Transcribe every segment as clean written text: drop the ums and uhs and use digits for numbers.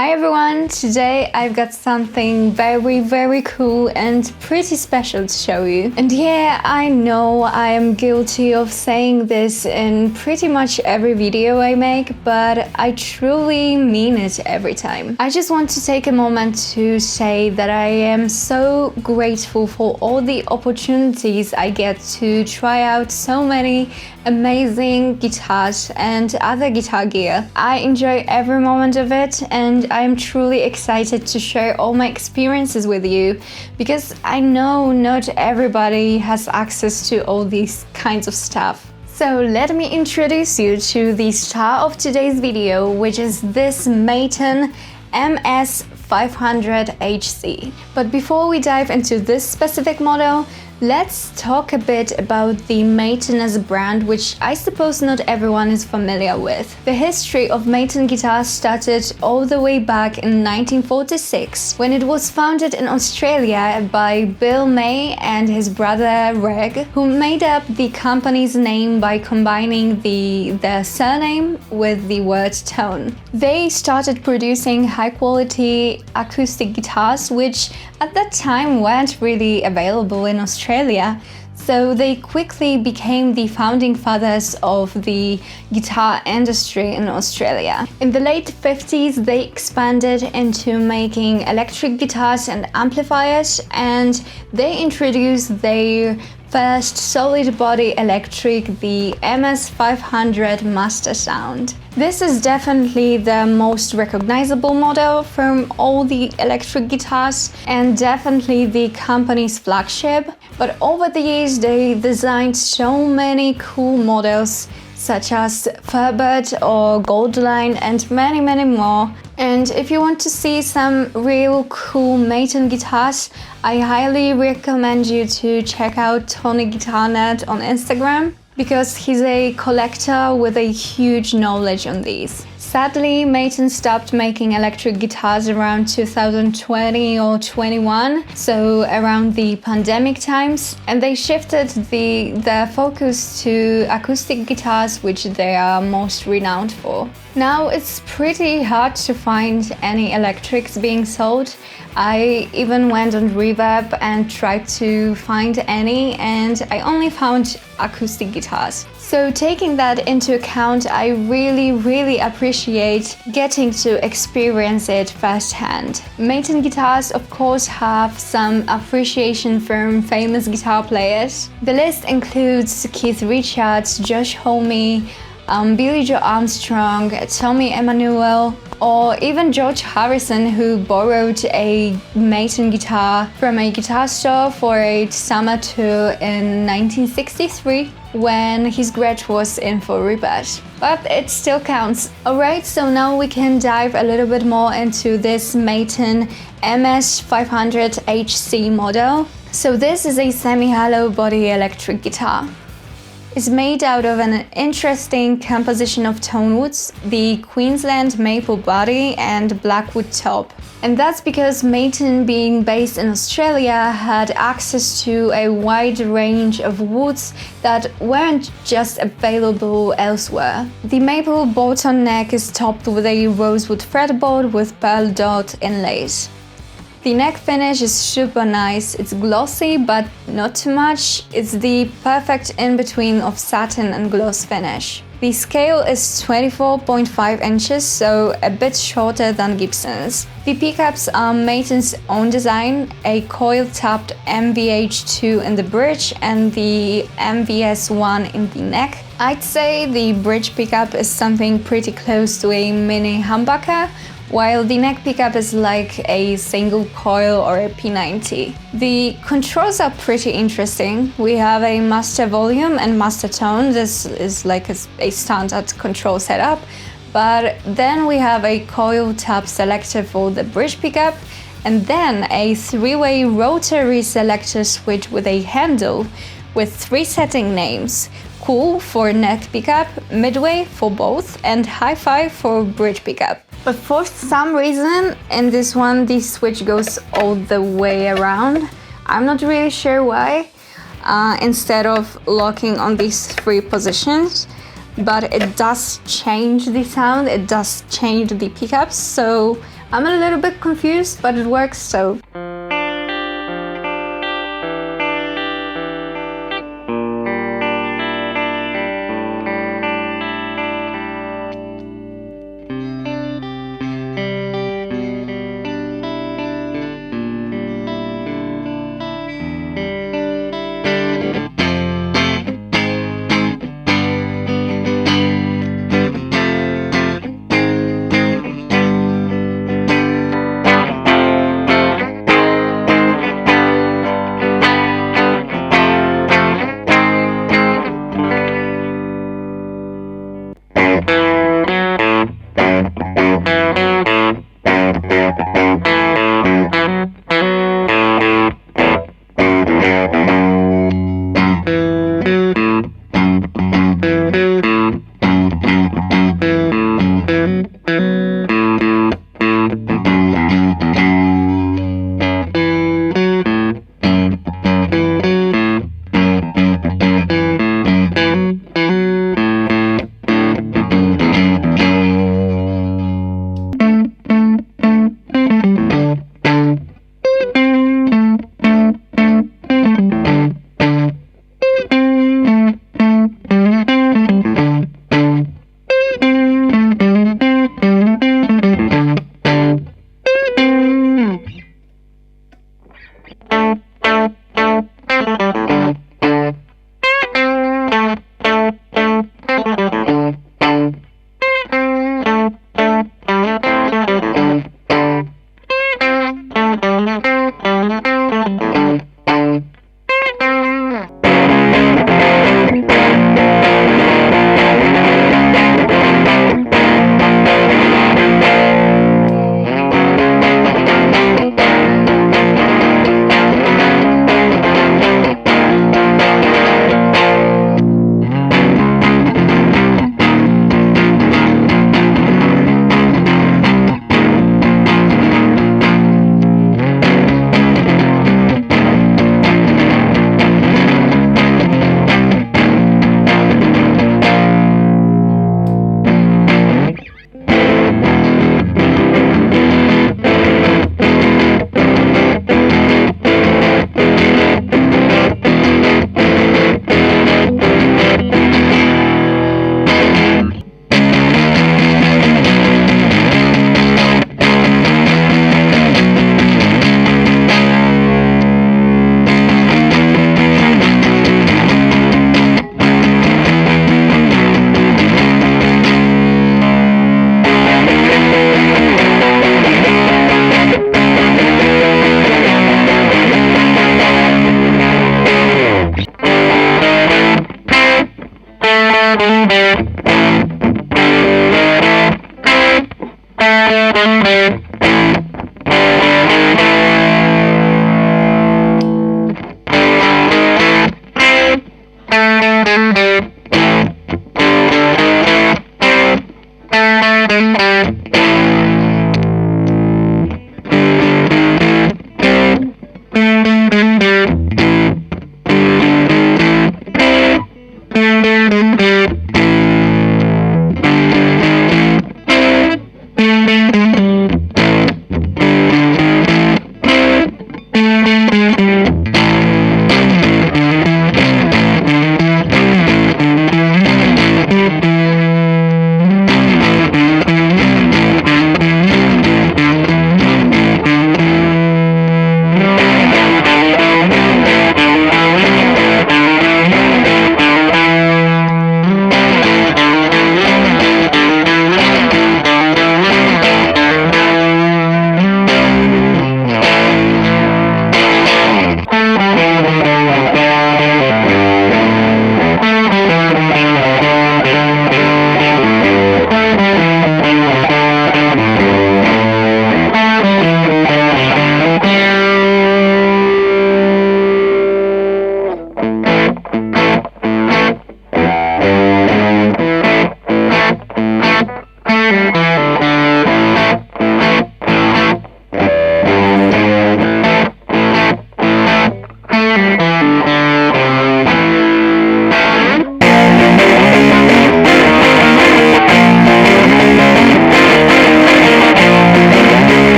Hi everyone! Today I've got something very cool and pretty special to show you. And yeah, I know I am guilty of saying this in pretty much every video I make, but I truly mean it every time. I just want to take a moment to say that I am so grateful for all the opportunities I get to try out so many amazing guitars and other guitar gear. I enjoy every moment of it, and I'm truly excited to share all my experiences with you, because I know not everybody has access to all these kinds of stuff. So let me introduce you to the star of today's video, which is this Maton MS500 HC. But before we dive into this specific model, let's talk a bit about the Maton as a brand, which I suppose not everyone is familiar with. The history of Maton guitars started all the way back in 1946, when it was founded in Australia by Bill May and his brother Reg, who made up the company's name by combining their surname with the word tone. They started producing high-quality acoustic guitars, which at that time weren't really available in Australia, so they quickly became the founding fathers of the guitar industry in Australia. In the late 50s, they expanded into making electric guitars and amplifiers, and they introduced their first solid body electric, the MS500 Mastersound. This is definitely the most recognizable model from all the electric guitars and definitely the company's flagship. But over the years they designed so many cool models such as Firebird or Goldline and many more. And if you want to see some real cool Maton guitars, I highly recommend you to check out Tony Guitar Nerd on Instagram, because he's a collector with a huge knowledge on these. Sadly, Maton stopped making electric guitars around 2020 or 21, so around the pandemic times, and they shifted their focus to acoustic guitars, which they are most renowned for. Now it's pretty hard to find any electrics being sold. I even went on Reverb and tried to find any, and I only found acoustic guitars. So taking that into account, I really appreciate getting to experience it firsthand. Maton guitars of course have some appreciation from famous guitar players. The list includes Keith Richards, Josh Homme, Billy Joe Armstrong, Tommy Emmanuel, or even George Harrison, who borrowed a Maton guitar from a guitar store for a summer tour in 1963 when his grade was in for rebate. But it still counts. Alright, so now we can dive a little bit more into this Maton MS500 HC model. So this is a semi-hollow body electric guitar. It's made out of an interesting composition of tone woods, the Queensland maple body and blackwood top. And that's because Maton, being based in Australia, had access to a wide range of woods that weren't just available elsewhere. The maple bolt-on neck is topped with a rosewood fretboard with pearl dot inlays. The neck finish is super nice. It's glossy, but not too much. It's the perfect in-between of satin and gloss finish. The scale is 24.5 inches, so a bit shorter than Gibson's. The pickups are Maton's own design, a coil-tapped MVH2 in the bridge and the MVS1 in the neck. I'd say the bridge pickup is something pretty close to a mini humbucker, while the neck pickup is like a single coil or a P90. The controls are pretty interesting. We have a master volume and master tone. This is like a standard control setup. But then we have a coil tap selector for the bridge pickup, and then a three-way rotary selector switch with a handle with three setting names: cool for neck pickup, midway for both, and hi-fi for bridge pickup. But for some reason in this one the switch goes all the way around. I'm not really sure why, instead of locking on these three positions. But it does change the sound, it does change the pickups, so I'm a little bit confused, but it works so.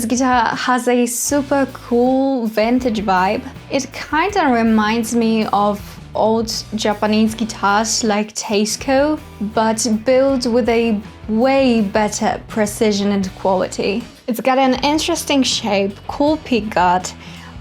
this guitar has a super cool vintage vibe. It kind of reminds me of old Japanese guitars like Teisco, but built with a way better precision and quality. It's got an interesting shape, cool pickguard,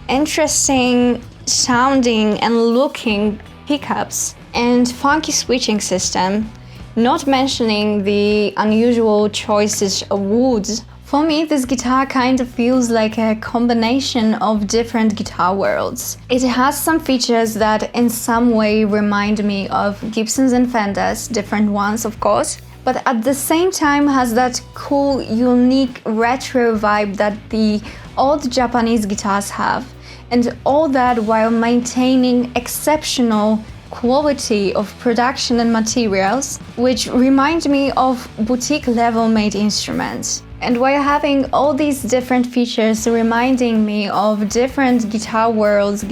interesting sounding and looking pickups, and funky switching system, not mentioning the unusual choices of woods. For me, this guitar kind of feels like a combination of different guitar worlds. It has some features that in some way remind me of Gibsons and Fenders, different ones of course, but at the same time has that cool, unique retro vibe that the old Japanese guitars have, and all that while maintaining exceptional quality of production and materials, which remind me of boutique level made instruments. And while having all these different features reminding me of different guitar worlds,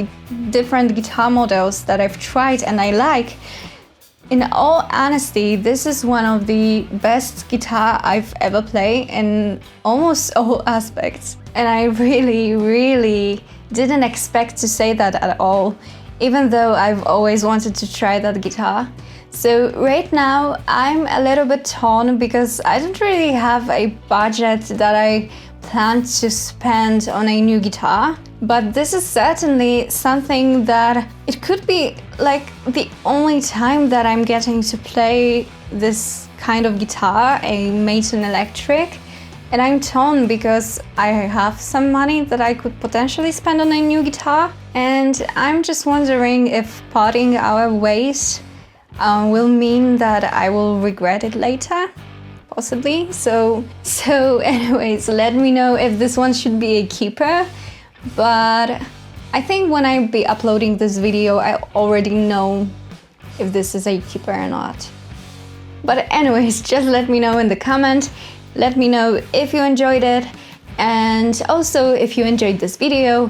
different guitar models that I've tried and I like, in all honesty, this is one of the best guitar I've ever played in almost all aspects. And I really didn't expect to say that at all, even though I've always wanted to try that guitar. So right now I'm a little bit torn because I don't really have a budget that I plan to spend on a new guitar, but this is certainly something that it could be like the only time that I'm getting to play this kind of guitar, a Maton electric, and I'm torn because I have some money that I could potentially spend on a new guitar, and I'm just wondering if parting our ways will mean that I will regret it later, possibly. So anyways, let me know if this one should be a keeper, but I think when I be uploading this video, I already know if this is a keeper or not. But anyways, just let me know in the comment. Let me know if you enjoyed it, and also if you enjoyed this video,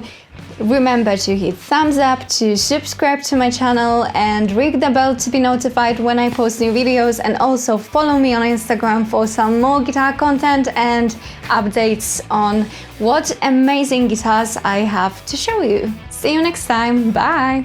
remember to hit thumbs up, to subscribe to my channel and ring the bell to be notified when I post new videos, and also follow me on Instagram for some more guitar content and updates on what amazing guitars I have to show you. See you next time, bye!